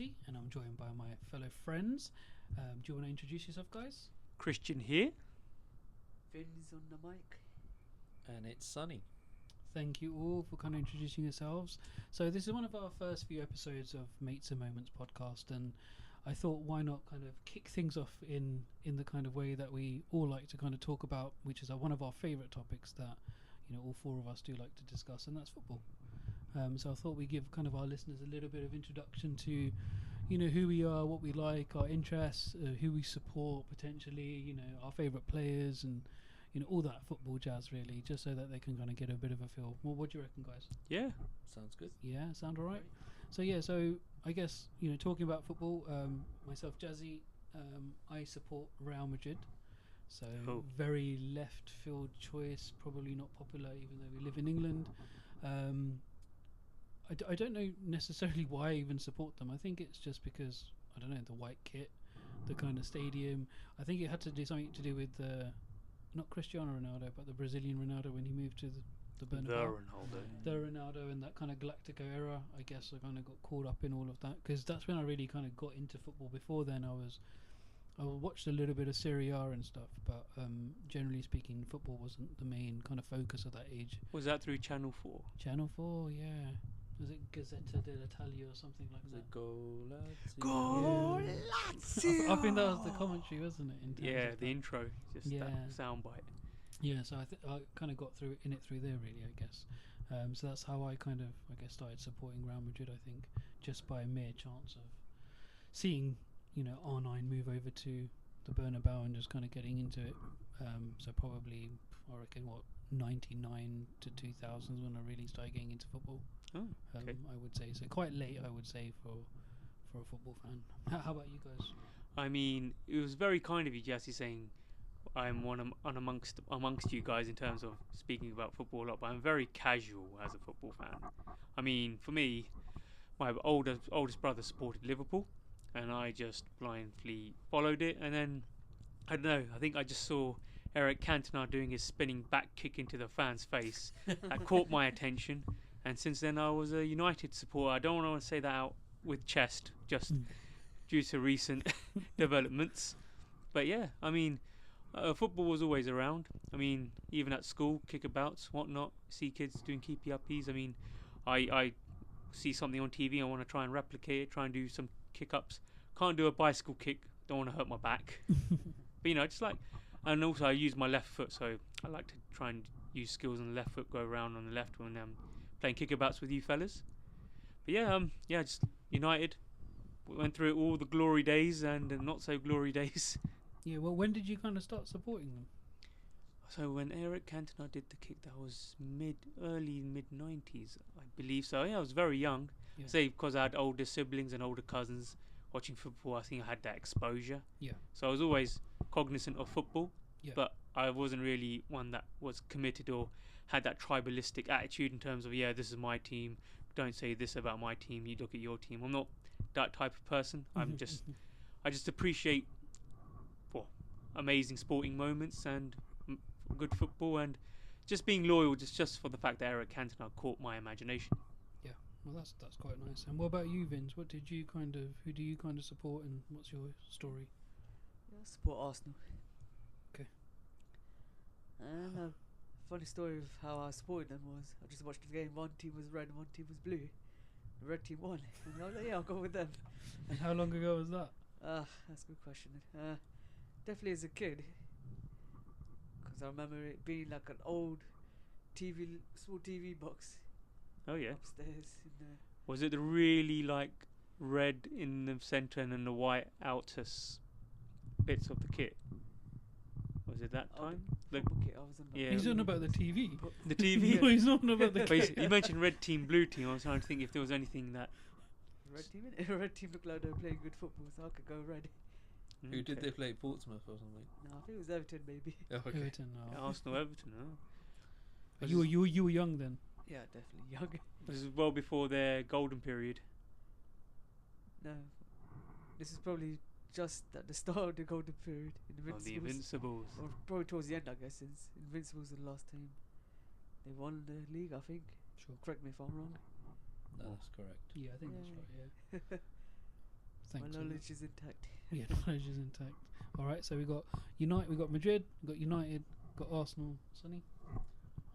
Desi, and I'm joined by my fellow friends. Do you want to introduce yourself, guys? Christian here. Vin's on the mic. And it's Sunny. Thank you all for kind of introducing yourselves. So this is one of our first few episodes of Mates and Moments podcast, and I thought why not kind of kick things off in the kind of way that we all like to kind of talk about, which is one of our favourite topics that all four of us do like to discuss, and that's football. So I thought we'd give kind of our listeners a little bit of introduction to who we are, what we like, our interests, who we support potentially, our favourite players, and all that football jazz really, just so that they can kind of get a bit of a feel. Well, what do you reckon, guys? Yeah. Sounds good. Yeah, sound alright? So I guess, talking about football, myself, Jazzy, I support Real Madrid. So very left field choice, probably not popular even though we live in England. I don't know necessarily why I even support them. I think it's just because, I don't know, the white kit, the kind of stadium. I think it had to do something to do with not Cristiano Ronaldo, but the Brazilian Ronaldo when he moved to the Bernabeu. The Ronaldo and that kind of Galactico era. I guess I kind of got caught up in all of that because that's when I really kind of got into football. Before then I watched a little bit of Serie A and stuff, but generally speaking, football wasn't the main kind of focus of that age. Was that through Channel 4? Channel 4, yeah. Was it Gazzetta dell'Italia or something like that? Go Lazio! I think that was the commentary, wasn't it? Yeah, the intro, just that soundbite. Yeah, so I kind of got through there, really, I guess. So that's how I kind of, started supporting Real Madrid, I think, just by a mere chance of seeing, R9 move over to the Bernabeu and just kind of getting into it. So probably, I reckon, 99 to 2000s when I really started getting into football. Oh, okay. I would say so. Quite late, I would say, for a football fan. How about you guys? I mean, it was very kind of you, Jesse, saying I'm one amongst you guys in terms of speaking about football a lot, but I'm very casual as a football fan. I mean, for me, my oldest brother supported Liverpool, and I just blindly followed it. And then, I don't know, I think I just saw Eric Cantona doing his spinning back kick into the fan's face. That caught my attention. And since then, I was a United supporter. I don't want to say that out with chest, just due to recent developments. But yeah, I mean, football was always around. I mean, even at school, kickabouts, whatnot, see kids doing keepy-uppies. I mean, I see something on TV, I want to try and replicate it, try and do some kick-ups. Can't do a bicycle kick, don't want to hurt my back. But, just like... And also, I use my left foot, so I like to try and use skills on the left foot, go around on the left when I'm playing kickabouts with you fellas. But yeah, just United. We went through all the glory days and not so glory days. Yeah, well, when did you kind of start supporting them? So when Eric Cantona did the kick, that was early mid 90s, I believe. So yeah, I was very young. Yeah. Say because I had older siblings and older cousins watching football, I think I had that exposure. Yeah. So I was always cognizant of football, but I wasn't really one that was committed or had that tribalistic attitude in terms of, this is my team, don't say this about my team, you look at your team. I'm not that type of person. I just appreciate amazing sporting moments and good football, and just being loyal just for the fact that Eric Cantona caught my imagination. Yeah, well that's quite nice. And what about you, Vince? Who do you kind of support, and what's your story? Yeah, I support Arsenal. Okay. And funny story of how I supported them was I just watched the game. One team was red and one team was blue. The red team won. And I was like, yeah, I'll go with them. And how long ago was that? That's a good question. Definitely as a kid. Because I remember it being like an old small TV box. Oh yeah. Upstairs. Was it the really like red in the centre and then the white outer bits of the kit? Was it that time? The kit I was on. He's on about the TV. The TV? No, he's not on about the kit. You mentioned red team, blue team. I was trying to think if there was anything that... Red team looked like they were playing good football, so I could go red. Who did they play? Portsmouth or something? No, I think it was Everton, maybe. Oh, okay. Everton, no. Yeah, Arsenal, Everton, no. You were young then? Yeah, definitely young. This is well before their golden period. No, this is probably just at the start of the golden period. The Invincibles. Or probably towards the end, I guess, since Invincibles are the last time they won the league, I think. Sure. Correct me if I'm wrong. No, that's correct. Yeah, I think that's right, yeah. Thanks. My for that. knowledge is intact. Yeah, knowledge is intact. All right, so we got United, we got Madrid, we got United, got Arsenal. Sonny?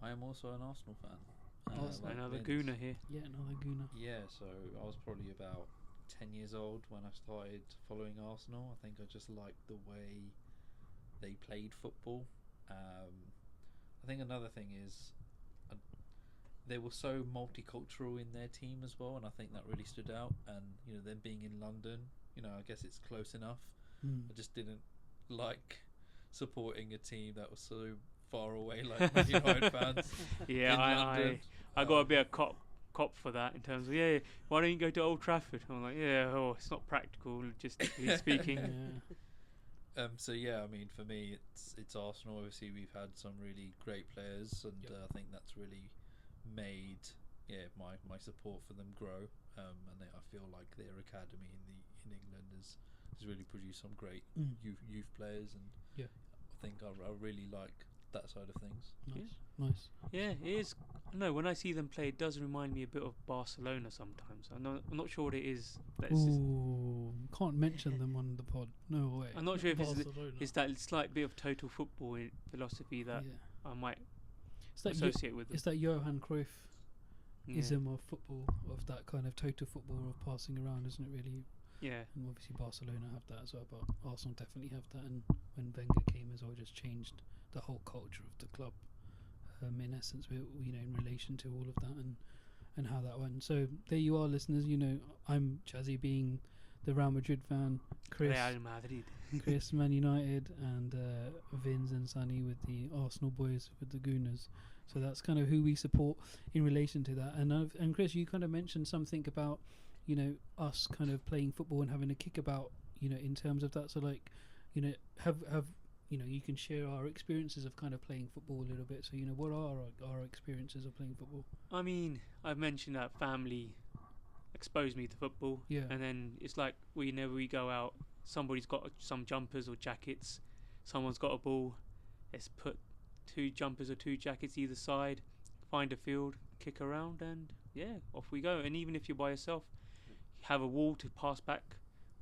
I am also an Arsenal fan. Arsenal. Another Vince. gooner here. Yeah, another Guna. Yeah, so I was probably about 10 years old when I started following Arsenal. I think I just liked the way they played football. I think another thing is they were so multicultural in their team as well, and I think that really stood out. And you know, them being in London, you know, I guess it's close enough. I just didn't like supporting a team that was so far away, like Man United fans. Yeah, in London. I got a bit of cop for that in terms of why don't you go to Old Trafford? I'm like it's not practical, just speaking. Yeah. So yeah, I mean, for me, it's Arsenal. Obviously, we've had some really great players, and Yep. I think that's really made my support for them grow. And I feel like their academy in England has really produced some great youth players, and Yeah. I think I really like that side of things. Nice. Yeah, it is. No, when I see them play, it does remind me a bit of Barcelona sometimes. I'm not sure what it is. Ooh, can't mention them on the pod. No way. I'm not sure if Barcelona. it's that slight bit of total football philosophy that Yeah. I might It's that associate with them. it's that Johan Cruyff Yeah. ism of football, of that kind of total football of passing around, isn't it really? Yeah. And obviously Barcelona have that as well, but Arsenal definitely have that. And when Wenger came as well, just changed the whole culture of the club. In essence, in relation to all of that and how that went. So there you are, listeners. You know, I'm Chazzy being the Real Madrid fan, Chris Man United, and Vince and Sonny with the Arsenal boys with the Gooners. So that's kind of who we support in relation to that. And Chris, you kind of mentioned something about, you know, us kind of playing football and having a kick about, you know, in terms of that. So like, you know, have you know, you can share our experiences of kind of playing football a little bit. So, you know, what are our experiences of playing football? I mean, I've mentioned that family exposed me to football. Yeah. And then it's like whenever we go out, somebody's got some jumpers or jackets. Someone's got a ball. Let's put 2 jumpers or 2 jackets either side, find a field, kick around, and off we go. And even if you're by yourself, have a wall to pass back,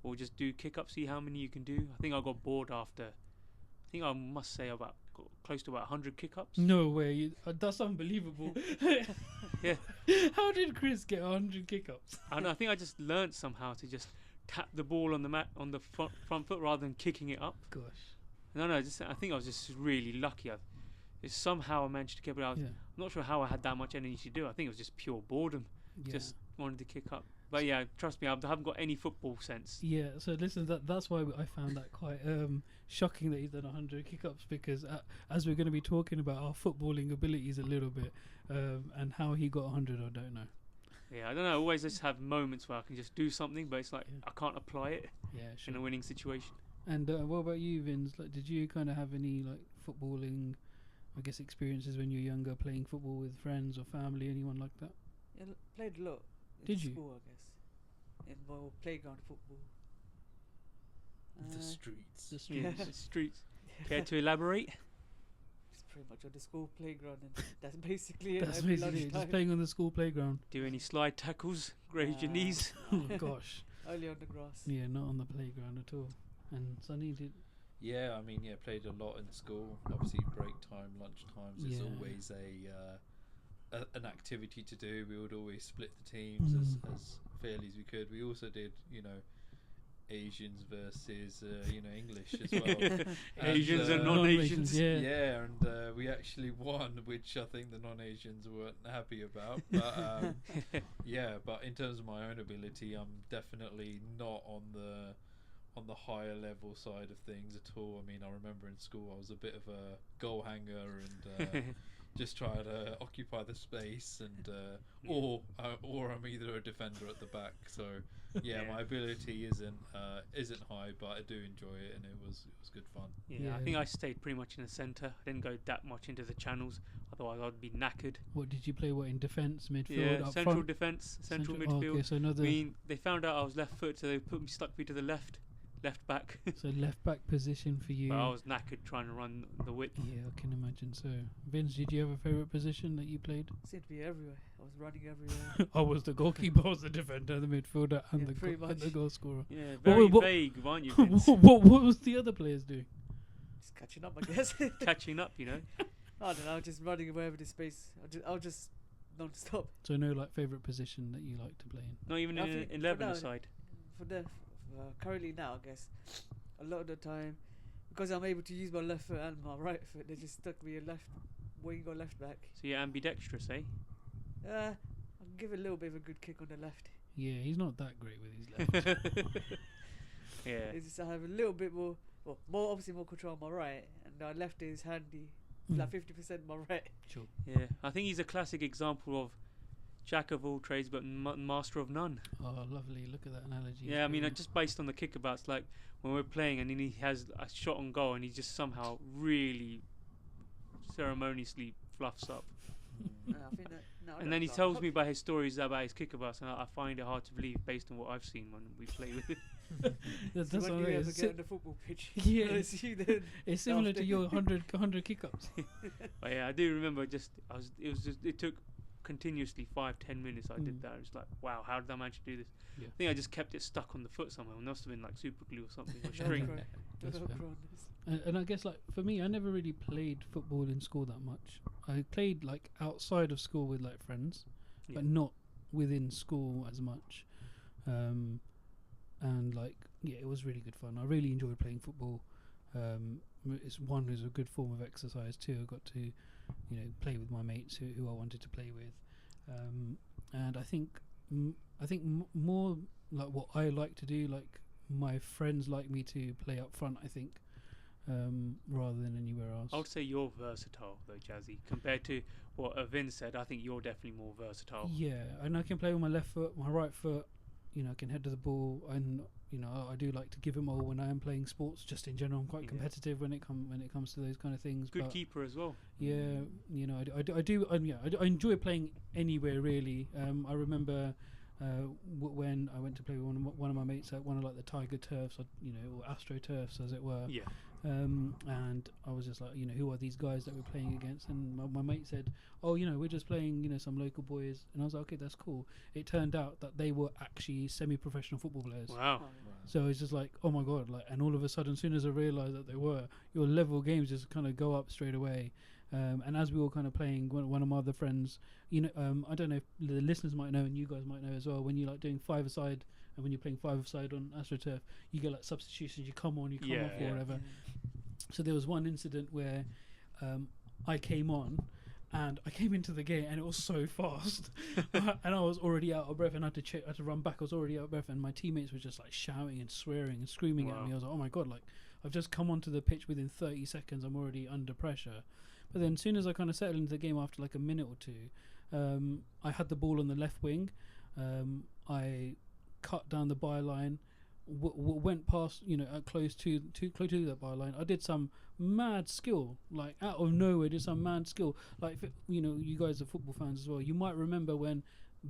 or just do kick up, see how many you can do. I think I got bored after. I think I must say got close to about 100 kick ups. No way, that's unbelievable. Yeah. How did Chris get 100 kick-ups? I think I just learnt somehow to just tap the ball on the mat on the front foot rather than kicking it up. Gosh. No, I think I was just really lucky. Somehow I managed to keep it out. Yeah. I'm not sure how I had that much energy to do. I think it was just pure boredom. Yeah. Just wanted to kick up. But yeah, trust me, I haven't got any football sense. Yeah, so listen, that's why I found that quite shocking that he's done 100 kick-ups, because as we're going to be talking about our footballing abilities a little bit, and how he got 100, I don't know. Yeah, I don't know. I always just have moments where I can just do something, but it's like I can't apply it Yeah, sure. in a winning situation. And what about you, Vince? Like, did you kind of have any like footballing, I guess, experiences when you were younger, playing football with friends or family, anyone like that? Yeah, played a lot. Did you? School, I guess. In more playground football. The streets. The Yeah, streets. the streets. Care to elaborate? Just pretty much on the school playground, and that's basically it. That's every basically it, lunchtime. just playing on the school playground. Do any slide tackles? Graze your knees? Oh gosh. Only on the grass. Yeah, not on the playground at all. And Sonny did. Yeah, I mean, played a lot in school. Obviously, break time, lunch times. It's Yeah. always an activity to do. We would always split the teams as fairly as we could. We also did, Asians versus English as well. Asians and non-Asians, non-Asians. yeah. And we actually won, which I think the non-Asians weren't happy about. But but in terms of my own ability, I'm definitely not on the higher level side of things at all. I mean, I remember in school I was a bit of a goal hanger and just try to occupy the space, and or I'm either a defender at the back. So my ability isn't high, but I do enjoy it, and it was good fun. Yeah, I think I stayed pretty much in the centre. I didn't go that much into the channels, otherwise I'd be knackered. What did you play? What, in defence, midfield, Yeah, up central front? defence, central Oh, midfield. okay, so another. I mean, they found out I was left foot, so they stuck me to the left. left back. So left back position for you. But I was knackered trying to run the width. Yeah, I can imagine. So, Vince, did you have a favourite position that you played? Seemed to be everywhere. I was running everywhere. I was the goalkeeper, I was the defender, the midfielder, and, Yeah, the, pretty and the much. goal scorer. Yeah, Well, very what- vague, aren't you, Vince? what was the other players doing? Just catching up, I guess. Catching up, you know. I don't know, just running wherever the space. I'll just non-stop. So, no like favourite position that you like to play in. Not even I in think for 11 now- aside. For the currently now, I guess a lot of the time, because I'm able to use my left foot and my right foot, they just stuck me a left wing or left back. So you're ambidextrous, eh? I can give a little bit of a good kick on the left. Yeah, he's not that great with his left. Yeah. It's just I have a little bit more, obviously more control on my right, and my left is handy. Mm. Like 50% my right. Sure. Yeah. I think he's a classic example of jack of all trades but master of none. Oh, lovely. Look at that analogy. Yeah, I mean, Brilliant. just based on the kickabouts, like when we're playing and then he has a shot on goal and he just somehow really ceremoniously fluffs up. I think that, no, I And then he don't tells know. me about his stories about his kickabouts, and I find it hard to believe based on what I've seen when we play with it. That's So what when it you is. ever get on the football pitch, Yeah. it's you then. It's similar to after- your 100 kick-ups. But yeah, I do remember it took continuously 5-10 minutes I did Mm. that. It's like, wow, how did I manage to do this? Yeah. I think I just kept it stuck on the foot somehow. It must have been like super glue or something, or Velcro. string. That's Velcro fair. on this. And I guess, like, for me, I never really played football in school that much. I played, like, outside of school with, like, friends, Yeah. but not within school as much. And, like, yeah, it was really good fun. I really enjoyed playing football. It's a good form of exercise, too. I got to, play with my mates who I wanted to play with. And I think more like what I like to do, like, my friends like me to play up front, I think. Rather than anywhere else. I would say you're versatile though, Jazzy. Compared to what Vin said, I think you're definitely more versatile. Yeah, and I can play with my left foot, my right foot. I can head to the ball, and I do like to give it all when I am playing sports. Just in general, I'm quite Yeah. competitive when it comes to those kind of things. Good but keeper as well. yeah, I enjoy playing anywhere really. I remember when I went to play with one of my mates at one of like the Tiger turfs, or Astro turfs as it were. Yeah. And I was just like, who are these guys that we're playing against? And my mate said, oh, we're just playing, some local boys. And I was like, okay, that's cool. It turned out that they were actually semi-professional football players. Wow. So it's just like, oh my god, like, and all of a sudden, as soon as I realised that they were, your level games just kind of go up straight away. And as we were kind of playing, one of my other friends, I don't know if the listeners might know and you guys might know as well, when you're like doing five-a-side and when you're playing five-a-side on AstroTurf, you get like substitutions, you come on, you come off, or Yeah. whatever. So there was one incident where I came on and I came into the game and it was so fast and I was already out of breath and I had to run back. I was already out of breath and my teammates were just like shouting and swearing and screaming at me. I was like, oh my god, like I've just come onto the pitch within 30 seconds. I'm already under pressure. But then as soon as I kind of settled into the game after like a minute or two, I had the ball on the left wing. I cut down the byline, went past, close to that byline. I did some mad skill, like out of nowhere, did some mad skill. Like, you guys are football fans as well. You might remember when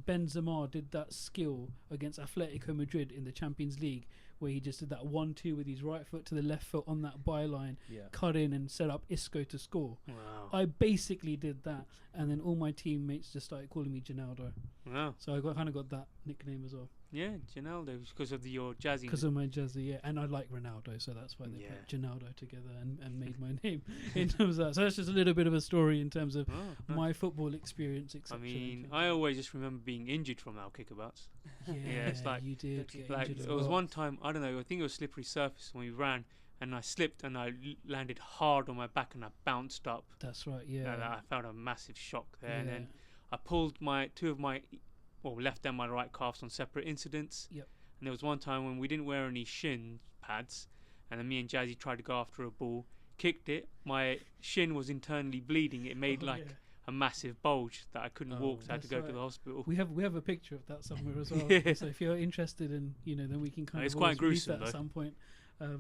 Benzema did that skill against Atletico Madrid in the Champions League, where he just did that 1-2 with his right foot to the left foot on that byline, cut in and set up Isco to score. Wow. I basically did that, and then all my teammates just started calling me Ronaldo. Wow. So I kind of got that nickname as well. Yeah, Ronaldo, because of your Jazzy. Because of my Jazzy, yeah. And I like Ronaldo, so that's why they put Ronaldo together and made my name in terms of that. So that's just a little bit of a story in terms of my football experience, I etc. mean, I always just remember being injured from our kickabouts. yeah, it's like- you did get Like, injured it a was lot. one time, I don't know, I think it was slippery surface when we ran, and I slipped and I landed hard on my back and I bounced up. That's right, yeah. And I felt a massive shock there. And Yeah. then I pulled two of my left and my right calves on separate incidents. Yep. And there was one time when we didn't wear any shin pads, and then me and Jazzy tried to go after a ball, kicked it. My shin was internally bleeding. It made Oh, like yeah. a massive bulge that I couldn't Oh, walk, so I had to that's go to right. the hospital. We have a picture of that somewhere as well. Yeah. So if you're interested in, then we can kind It's of quite always release gruesome, that at though. some point.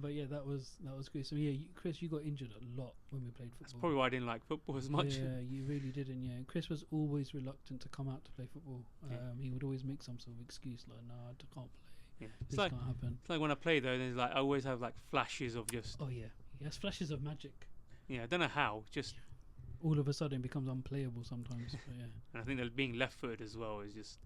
But yeah, that was gruesome. Yeah, Chris, you got injured a lot when we played football. That's probably why I didn't like football as much. Yeah, you really didn't. Yeah, Chris was always reluctant to come out to play football. Yeah. He would always make some sort of excuse like, "No, I can't play." Yeah. this can't happen. It's like when I play though, there's like I always have like flashes of just Oh yeah, yes, flashes of magic. I don't know how, just All of a sudden it becomes unplayable sometimes. But yeah, and I think that being left-footed as well is just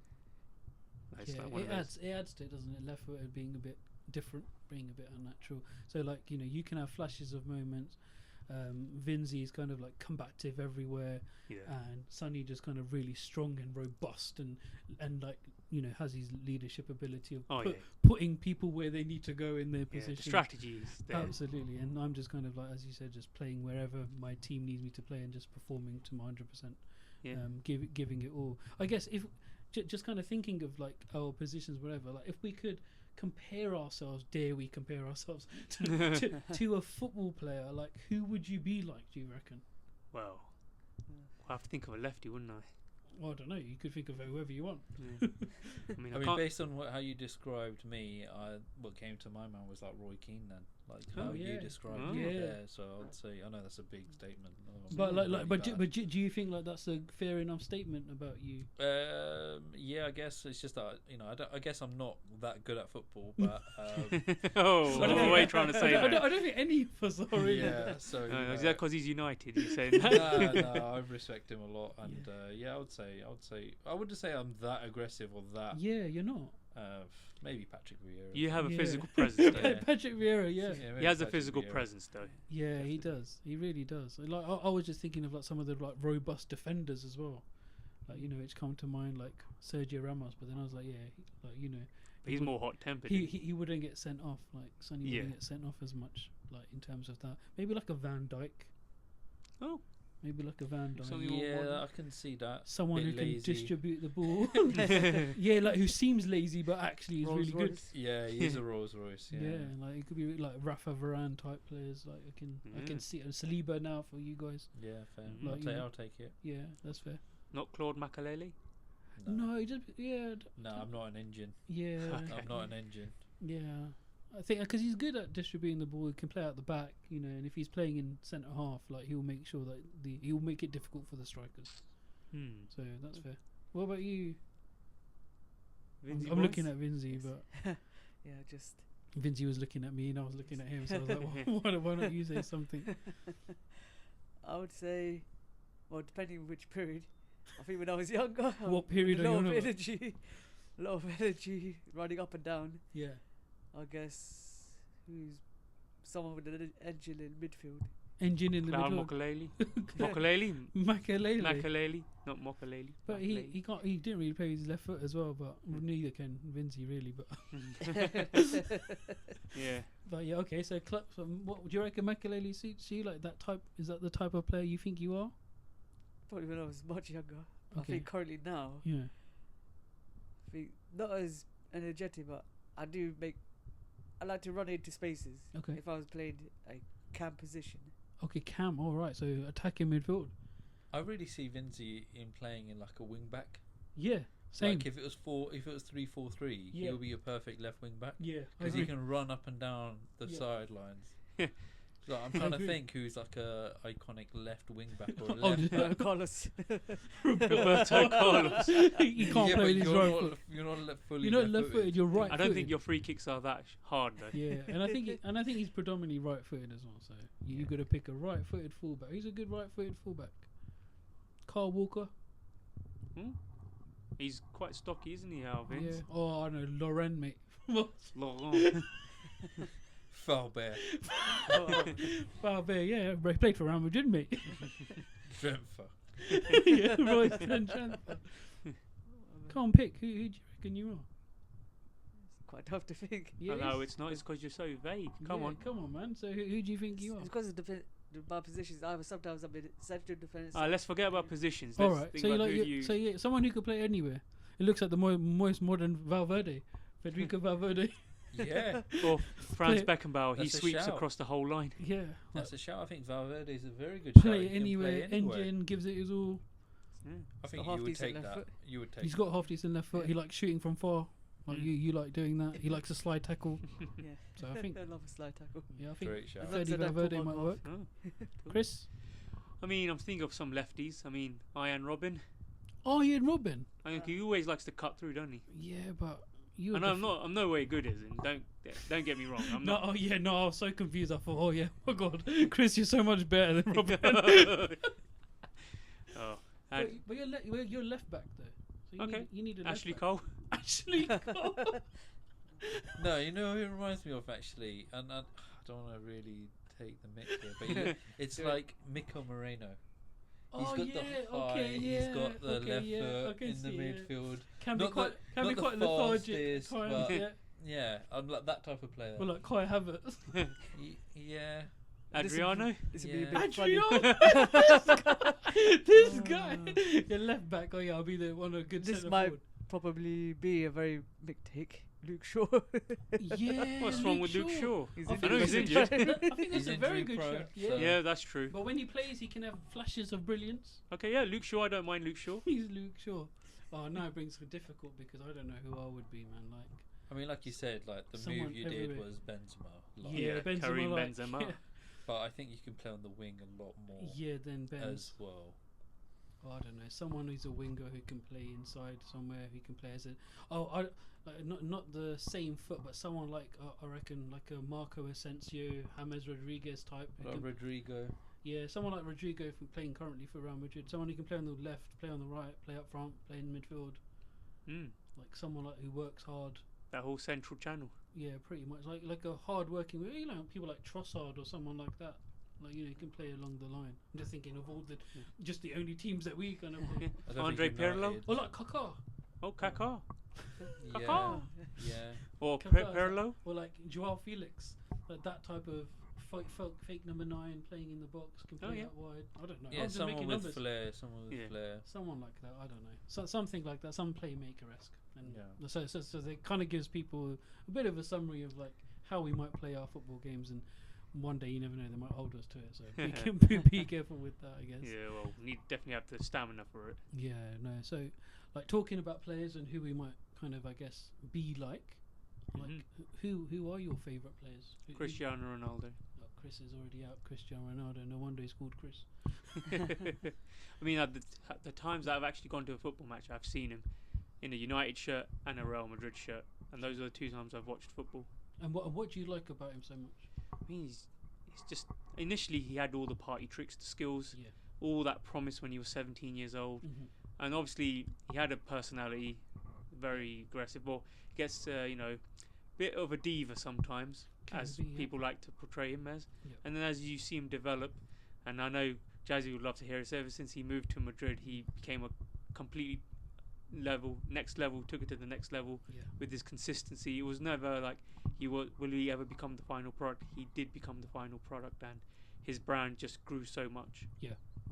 it's yeah, like one it of those. adds to it, doesn't it? Left-footed being a bit different, being a bit unnatural. So like you can have flashes of moments. Vinzi is kind of like combative everywhere, and Sonny just kind of really strong and robust and like has his leadership ability of putting people where they need to go in their position. The strategies there. Absolutely, and I'm just kind of like, as you said, just playing wherever my team needs me to play and just performing to my 100%. Giving it all. I guess if just kind of thinking of like our positions, whatever. Like if we could compare ourselves, dare we compare ourselves to a football player? Like who would you be like? Do you reckon? Well, I have to think of a lefty, wouldn't I? Well, I don't know. You could think of whoever you want. I mean, based on how you described me, what came to my mind was like Roy Keane then, like how you described me there. So I'd say I know that's a big statement, but do you think like that's a fair enough statement about you? Yeah, I guess it's just that I guess I'm not that good at football, but what are you trying to say? I don't think any of us are really. Yeah, so is that because he's United? You say no, I respect him a lot, and I wouldn't say I'm that aggressive or that. Yeah, you're not. Maybe Patrick Vieira. You have a physical presence. Patrick Vieira, he has a physical presence, though. Yeah, definitely. He does. He really does. Like I was just thinking of like some of the like robust defenders as well. Like which come to mind like Sergio Ramos, but then I was like, but he's more hot-tempered. He wouldn't get sent off. Like Sonny wouldn't get sent off as much. Like in terms of that, maybe like a Van Dijk. Oh. Maybe like a Van Dijk. Yeah, I can see that. Someone who lazy. can distribute the ball. Yeah, like who seems lazy but actually is really good. Yeah, he's a Rolls Royce. Yeah, like it could be like Rafa Varane type players. Like I can see Saliba now for you guys. Yeah, fair. Like, I'll take it. Yeah, that's fair. Not Claude Makelele? No, he just No, I'm not an engine. Yeah, I'm not an engine. Yeah. I think because he's good at distributing the ball, he can play out the back, and if he's playing in centre half, like he'll make sure that he'll make it difficult for the strikers. So that's fair. What about you? I'm looking at Vinzi, but just Vinzi was looking at me and I was looking at him, so I was like, why not you say something? I would say, well, depending on which period. I think when I was younger, what period are you on? A lot of energy running up and down. Yeah. I guess who's someone with an engine in midfield. Engine in the middle. Makelele. Makelele, not Mokelele. But he can't. He didn't really play with his left foot as well. But neither can Vinzi really. But yeah. But yeah, okay. So what do you reckon Makelele suits you? Like that type? Is that the type of player you think you are? Probably when I was much younger. Okay. I think currently now. Yeah. I think not as energetic, but I like to run into spaces. Okay. If I was playing a cam position. Okay, cam. All right. So attacking midfield. I really see Vinzi in playing in like a wing back. Yeah. Same. Like if it was 3-4-3, he'll be a perfect left wing back. Yeah. Because he can run up and down the sidelines. So I'm trying to think who's like a iconic left wing back or a left back. Carlos. Roberto Carlos. He can't play with his right foot. You're not fully. You're not left-footed. You're right. I don't think your free kicks are that hard though. Yeah, and I think he's predominantly right-footed as well. So you got to pick a right-footed fullback. He's a good right-footed fullback. Carl Walker. He's quite stocky, isn't he, Alvin? Yeah. Oh, I know, Laurent, mate. Laurent. Falbert. Falbert, yeah, he played for Real Madrid, mate. Drentfer. Yeah, Royce Drentfer. Come on, pick. Who do you reckon you are? It's quite tough to think. Yeah, no, it's not. It's because you're so vague. Come on, man. So who do you think you are? It's because of my positions. Sometimes I'm in central defence. Let's forget about positions. All right. So someone who could play anywhere. It looks like the most modern Valverde, Federico Valverde. Yeah. Or Franz Beckenbauer. He sweeps across the whole line. Yeah. That's a shout. I think Valverde is a very good play anywhere. Engine gives it his all. I think you would take that. You would take. He's got half decent left foot. He likes shooting from far. Like you like doing that. He likes a slide tackle. Yeah. So I think I love a slide tackle. Yeah, I think great shout. Freddy Valverde might work. Chris? I mean, I'm thinking of some lefties. I mean, Ian Robin. Oh, Ian Robin. I think he always likes to cut through, doesn't he? Yeah, but you. I know I'm no way good as in. Don't get me wrong. I'm No, not. oh yeah, no. I was so confused. I thought, oh yeah, oh god, Chris, you're so much better than Robin. Oh, but you're left back though. So Okay. You need a left Ashley back. Cole. Ashley Cole. No, you know who it reminds me of actually, and I don't want to really take the mick here, but it's like Miko Moreno. He's Oh got yeah, the high, okay, yeah. he's got the okay, left yeah, foot okay, in the see, yeah. midfield. Can be Not quite not the lethargic fastest, times, but yeah. yeah, I'm like that type of player. Well, like Kai Havertz. Yeah, Adriano. This would be a Yeah. bit funny. Adriano. This guy. Your left back. Oh yeah, I'll be the one of good. This centre might forward. probably be a very big take. Luke Shaw. Yeah. What's wrong with Luke Shaw? He's I I know he's injured. injured. I think that's He's a very injury good prone, shot. Yeah. so- Yeah, that's true. But when he plays, he can have flashes of brilliance. Okay, yeah, Luke Shaw. I don't mind Luke Shaw. He's Luke Shaw. Oh, now it brings it difficult because I don't know who I would be, man. Like, I mean, like you said, like the Someone move you did everywhere. was Benzema. Like, Yeah, Benzema, Karim like, Benzema. yeah. but I think you can play on the wing a lot more yeah, then Benz. as well. Oh, I don't know. Someone who's a winger who can play inside somewhere, who can play as a. Oh, not the same foot, but someone like I reckon like a Marco Asensio, James Rodriguez type. who can- Rodrigo. yeah, someone like Rodrigo from playing currently for Real Madrid. Someone who can play on the left, play on the right, play up front, play in midfield. Mm, Like someone like who works hard. that whole central channel. Yeah, pretty much like a hard working. You know, people like Trossard or someone like that. Like you can play along the line. I'm just thinking of all the just the only teams that we kind of. I don't Andre think Pirlo? United- Or like Kaká. Oh, Kaká. Yeah, Kaká. yeah. Or Kaká is Pirlo. Or like Joao Felix, like that type of fake number 9 playing in the box, can Oh, play yeah. out wide. I don't know. Yeah, I'm just someone making with numbers. flair. Someone with Yeah. flair. Someone like that. I don't know. So something like that. Some playmaker-esque. And Yeah. so it kind of gives people a bit of a summary of like how we might play our football games, and one day you never know, they might hold us to it. So be careful with that, I guess. Yeah, well, definitely have the stamina for it. Yeah, no. So, like talking about players and who we might kind of, I guess, be like. Like, who are your favourite players? Cristiano Ronaldo. Oh, Chris is already out. Cristiano Ronaldo. No wonder he's called Chris. I mean, at the times that I've actually gone to a football match, I've seen him in a United shirt and a Real Madrid shirt, and those are the 2 times I've watched football. And what do you like about him so much? I mean, he's just initially he had all the party tricks, the skills, Yeah. all that promise when he was 17 years old, Mm-hmm. and obviously he had a personality, very aggressive. Well, he gets bit of a diva sometimes, Can as be, yeah. people like to portray him as. Yeah. And then as you see him develop, and I know Jazzy would love to hear it. So ever since he moved to Madrid, he became a completely next level, took it to the next level Yeah. with his consistency. It was never like will he ever become the final product. He did become the final product, and his brand just grew so much.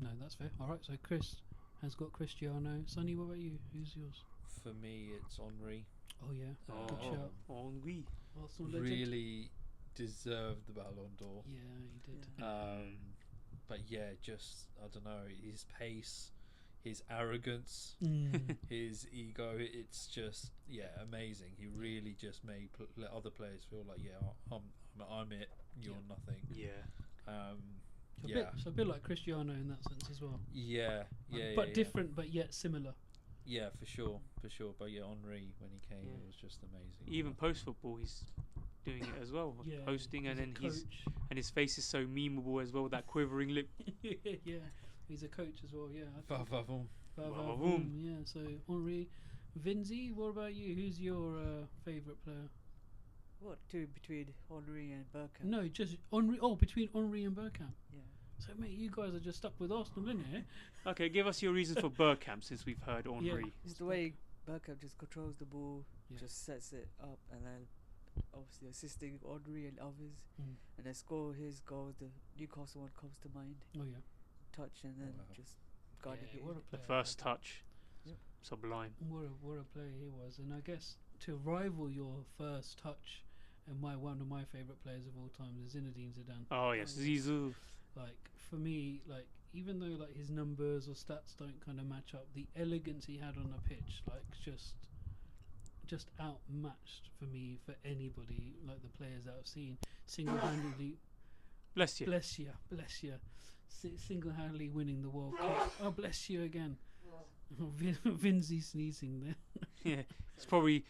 No, that's fair. All right. So Chris has got Cristiano. Sonny, what about you? Who's yours? For me, it's Henri. Oh yeah. Good shout. Henri. Arsenal legend. Really deserved the Ballon d'Or. Yeah, he did. But yeah, just I don't know, his pace, his arrogance, Mm. his ego. It's just amazing. He really just made let other players feel like I'm it. You're Yeah. nothing. Yeah. So a bit like Cristiano in that sense as well. But different, but yet similar. Yeah, for sure. But yeah, Henri when he came, Yeah. it was just amazing. Even post football, he's doing it as well. Yeah. Posting, and he's a then coach. his face is so memeable as well. That quivering lip. Yeah, he's a coach as well. Yeah. Vavavoom. Vavavoom. Yeah. So Henri, Vinzi, what about you? Who's your favourite player? What, two between Henri and Bergkamp? No, just Henri. Oh, between Henri and Bergkamp. Yeah. So mate, you guys are just stuck with Arsenal, innit? Okay, give us your reasons for Bergkamp, since we've heard Henri. It's the way Bergkamp just controls the ball, Yeah. just sets it up, and then obviously assisting Henri and others, Mm. and then score his goals. The Newcastle one comes to mind. Oh yeah. Touch and then Wow. just guiding Yeah, it. what a in. The player, first Bergkamp. touch, Yep. sublime. What a player he was, and I guess to rival your first touch, and one of my favourite players of all time is Zinedine Zidane. Oh yes, Zizou. Like for me, like even though like his numbers or stats don't kind of match up, the elegance he had on the pitch, like just outmatched for me for anybody, like the players that I've seen single-handedly. Bless you. Bless you. Single-handedly winning the World Cup. Oh, bless you again. Vinzi sneezing there. Yeah, he's probably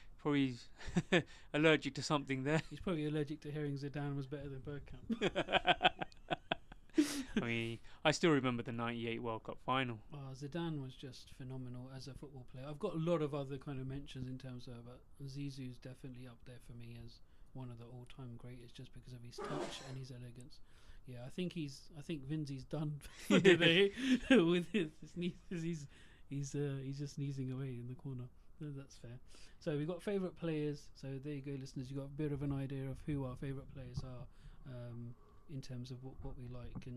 allergic to something there. He's probably allergic to hearing Zidane was better than Bergkamp. I mean, I still remember the '98 World Cup final. Zidane was just phenomenal as a football player. I've got a lot of other kind of mentions in terms of, but Zizou's definitely up there for me as one of the all-time greatest, just because of his touch and his elegance. Yeah, I think Vinzi's done for today with his sneezes. He's just sneezing away in the corner. So that's fair. So we've got favourite players. So there you go, listeners. You got a bit of an idea of who our favourite players are, in terms of what we like,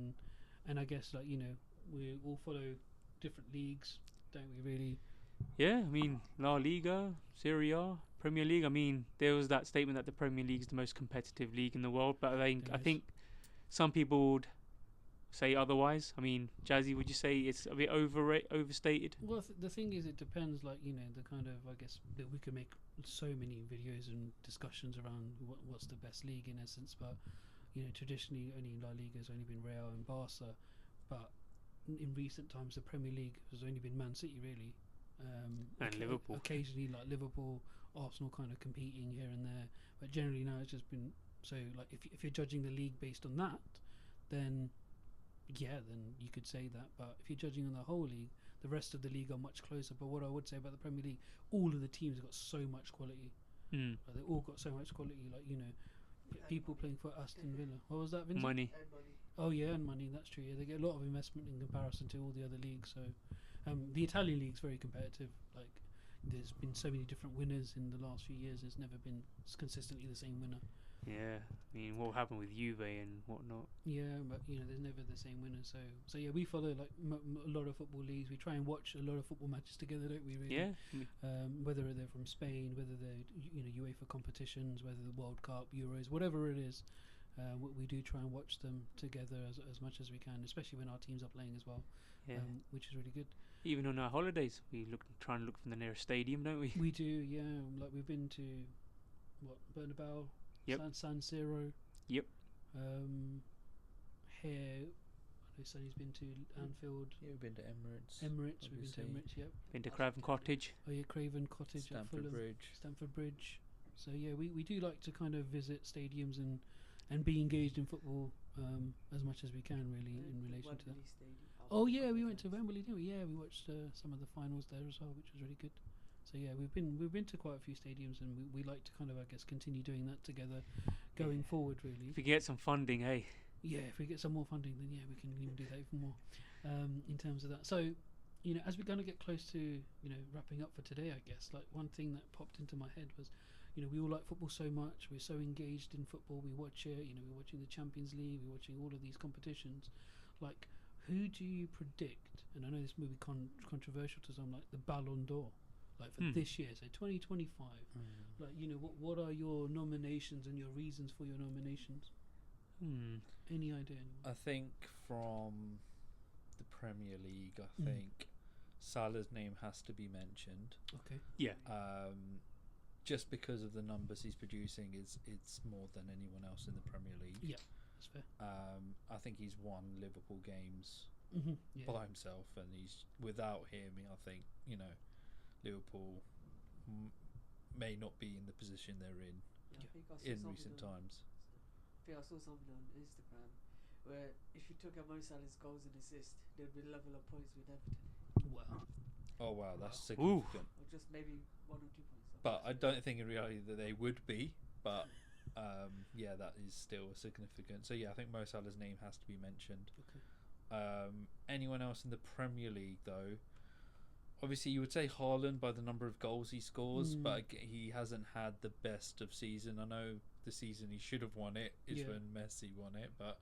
and I guess, like, you know, we all follow different leagues, don't we? Really. Yeah, I mean, La Liga, Serie A, Premier League. I mean, there was that statement that the Premier League is the most competitive league in the world, but I think some people would say otherwise. I mean, Jazzy, would you say it's a bit overstated? Well, the thing is, it depends. Like, you know, the kind of, I guess, that we could make so many videos and discussions around what's the best league in essence, but you know, traditionally only La Liga has only been Real and Barca, but in recent times the Premier League has only been Man City really, and Liverpool. Occasionally, like Liverpool, Arsenal kind of competing here and there, but generally now it's just been so. Like, if you're judging the league based on that, then then you could say that. But if you're judging on the whole league, the rest of the league are much closer. But what I would say about the Premier League, all of the teams have got so much quality. Like, they all got so much quality. Like, you know, people playing for Aston Villa. What was that, Vincent? Money. Oh yeah, and money. That's true. Yeah, they get a lot of investment in comparison to all the other leagues. So, the Italian league's very competitive. Like, there's been so many different winners in the last few years. There's never been consistently the same winner. Yeah, I mean, what happened with Juve and whatnot? Yeah, but you know, there's never the same winner. So yeah, we follow like a lot of football leagues. We try and watch a lot of football matches together, don't we? Really? Yeah. Whether they're from Spain, whether they're UEFA competitions, whether the World Cup, Euros, whatever it is, we do try and watch them together as much as we can, especially when our teams are playing as well. Yeah. Which is really good. Even on our holidays, we try and look from the nearest stadium, don't we? We do, yeah. Like, we've been to Bernabeu. Yep. San Siro. Yep. Here, I know Sonny's been to Anfield. Yeah, we've been to Emirates. We've been to obviously. Emirates, yep. Been to Craven Cottage. Oh yeah, Craven Cottage at Stamford Fulham. Bridge. Stamford Bridge. So yeah, we do like to kind of visit stadiums and be engaged in football as much as we can, really, in relation to that. Oh yeah, we went to Wembley, didn't we? Yeah, we watched some of the finals there as well, which was really good. So yeah, we've been to quite a few stadiums, and we like to kind of, I guess, continue doing that together going forward, really. If we get some funding, hey. Yeah, if we get some more funding, then yeah, we can even do that even more in terms of that. So, you know, as we're going to get close to, wrapping up for today, I guess, like, one thing that popped into my head was, we all like football so much. We're so engaged in football. We watch it. We're watching the Champions League. We're watching all of these competitions. Like, who do you predict? And I know this may be controversial to some, like the Ballon d'Or. Like, for this year, so 2025, like, what are your nominations and your reasons for your nominations? Any idea? I think from the Premier League, I think Salah's name has to be mentioned. Okay. Yeah. Just because of the numbers he's producing, it's more than anyone else in the Premier League. Yeah, that's fair. I think he's won Liverpool games by himself, and without him, I think Liverpool may not be in the position they're in recent times. I think I saw something on Instagram where if you took out Mo Salah's goals and assists, there'd be level of points with Everton. Wow. Oh wow, that's significant. Or just maybe 1 or 2 points. But I don't think in reality that they would be. But yeah, that is still significant. So yeah, I think Mo Salah's name has to be mentioned. Okay. Anyone else in the Premier League though? Obviously, you would say Haaland by the number of goals he scores, but he hasn't had the best of season. I know the season he should have won it is when Messi won it, but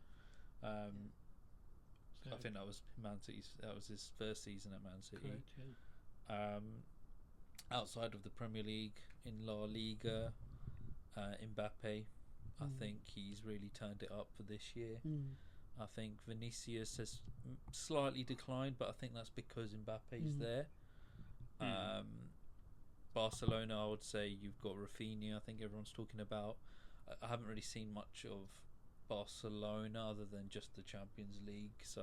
I think that was Man City's. That was his first season at Man City. Correct, yeah. Outside of the Premier League, in La Liga, Mbappe, I think he's really turned it up for this year. I think Vinicius has slightly declined, but I think that's because Mbappe's there. Barcelona, I would say you've got Rafinha. I think everyone's talking about. I haven't really seen much of Barcelona other than just the Champions League. So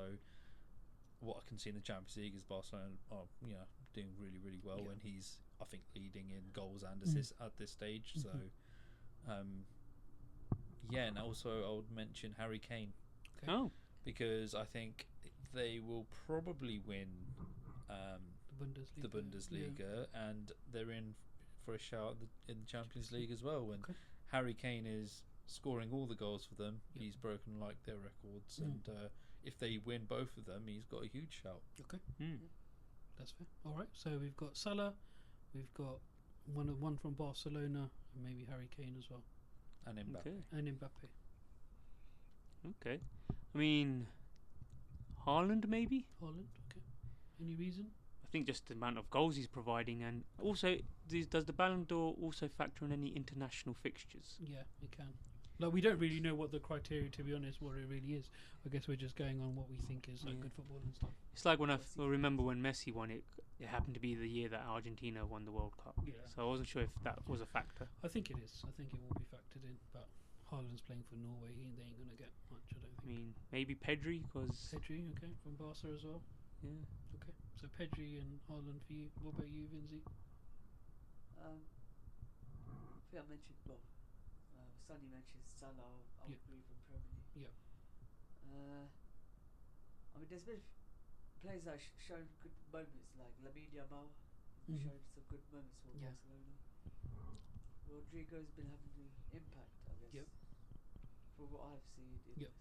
what I can see in the Champions League is Barcelona are doing really, really well, and he's I think leading in goals and assists at this stage. So, yeah, and also I would mention Harry Kane. Okay. Oh, Because I think they will probably win The the Bundesliga, and they're in for a shout in the Champions League as well. And Okay. Harry Kane is scoring all the goals for them. Yep. He's broken like their records, and if they win both of them, he's got a huge shout. Okay, hmm. that's fair. All right, so we've got Salah, we've got one from Barcelona, and maybe Harry Kane as well, And Mbappe. Okay. and Mbappe. Okay. I mean, Haaland maybe. Holland. Okay. Any reason? I think just the amount of goals he's providing, and also does the Ballon d'Or also factor in any international fixtures? Yeah, it can. Like, we don't really know what the criteria, to be honest, what it really is. I guess we're just going on what we think is like Yeah. good football and stuff. It's like when I remember when Messi won it. It happened to be the year that Argentina won the World Cup. Yeah. So I wasn't sure if that was a factor. I think it is. I think it will be factored in. But Haaland's playing for Norway. They ain't gonna get much, I don't I think. mean, maybe Pedri, because Pedri, okay, from Barca as well. yeah. Okay, so Pedri and Haaland for you. What about you, Vinzi? I think I mentioned, Sonny mentioned Salah. I would Yeah. agree from Premier League. Yeah. I mean, there's been players that shown good moments, like Lamine Yamal. Mhm. Shown some good moments for Yeah. Barcelona. Rodrigo's been having the impact, I guess. Yep. From what I've seen in Yep.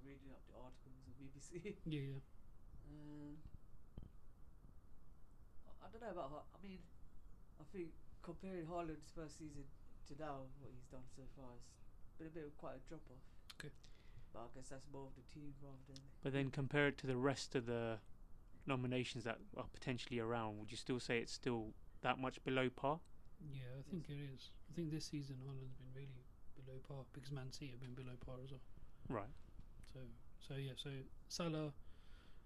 reading up the articles on BBC. Yeah. I don't know about. I mean, I think comparing Haaland's first season to now, what he's done so far, it's been a bit of quite a drop off. Okay. But I guess that's more of the team rather than. But then compare it to the rest of the nominations that are potentially around, would you still say it's still that much below par? Yeah, I think it is. I think this season Haaland's been really below par because Man City have been below par as well. Right. So Salah,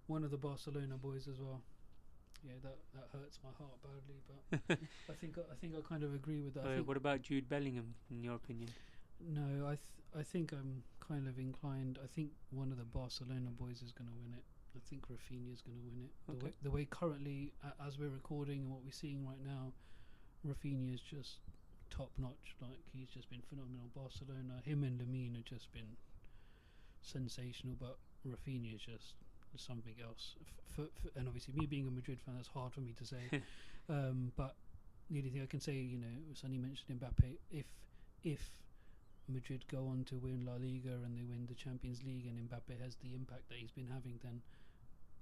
one of the Barcelona boys as well. Yeah, that hurts my heart badly, but I think I kind of agree with that. I think, What about Jude Bellingham, in your opinion? no, I think I'm kind of inclined. I think one of the Barcelona boys is going to win it. I think Rafinha's going to win it. Okay. The way currently, as we're recording and what we're seeing right now, Rafinha's just top notch. Like, he's just been phenomenal. Barcelona, him and Lamine have just been sensational, but Rafinha's just something else. And obviously, me being a Madrid fan, that's hard for me to say. But the only thing I can say, Sonny mentioned Mbappe. If Madrid go on to win La Liga and they win the Champions League, and Mbappe has the impact that he's been having, then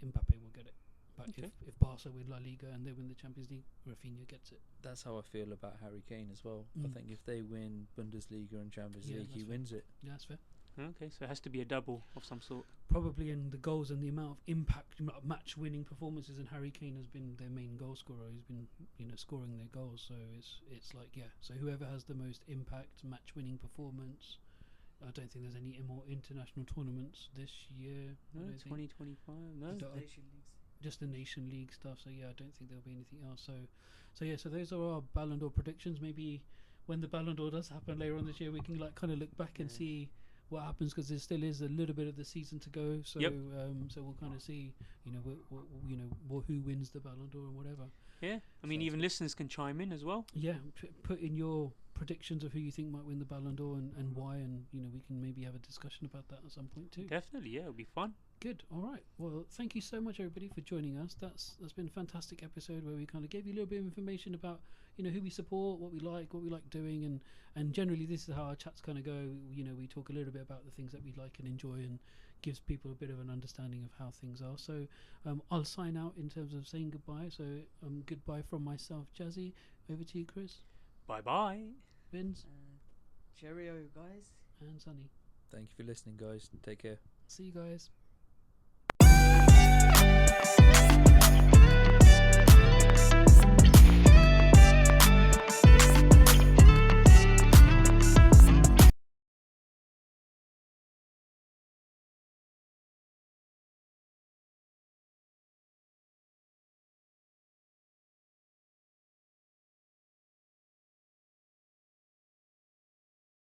Mbappe will get it. But Okay. if Barca win La Liga and they win the Champions League, Rafinha gets it. That's how I feel about Harry Kane as well. I think if they win Bundesliga and Champions Yeah, League, he that's wins it. Yeah, that's fair. Okay, so it has to be a double of some sort. Probably in the goals and the amount of impact, match-winning performances, and Harry Kane has been their main goal scorer. He's been, scoring their goals. So it's like, yeah. So whoever has the most impact, match-winning performance. I don't think there's any more international tournaments this year. No, I don't think. 2025. No. Don't- Nation Leagues. Just the Nation League stuff. So yeah, I don't think there'll be anything else. So those are our Ballon d'Or predictions. Maybe when the Ballon d'Or does happen later on this year, we can kind of look back and Yeah. see what happens, because there still is a little bit of the season to go. So Yep. so we'll kind of see, who wins the Ballon d'Or and whatever. Yeah, I mean, So- even listeners can chime in as well. Yeah, put in your predictions of who you think might win the Ballon d'Or and why, and we can maybe have a discussion about that at some point too. Definitely, yeah, it'll be fun. Good. All right. Well, thank you so much, everybody, for joining us. That's been a fantastic episode where we kind of gave you a little bit of information about who we support, what we like doing, and generally this is how our chats kind of go. We talk a little bit about the things that we like and enjoy, and gives people a bit of an understanding of how things are. So I'll sign out in terms of saying goodbye. So goodbye from myself, Jazzy. Over to you, Chris, Bye bye. Vince, Cheerio, guys. and Sunny. Thank you for listening, guys. Take care. See you guys.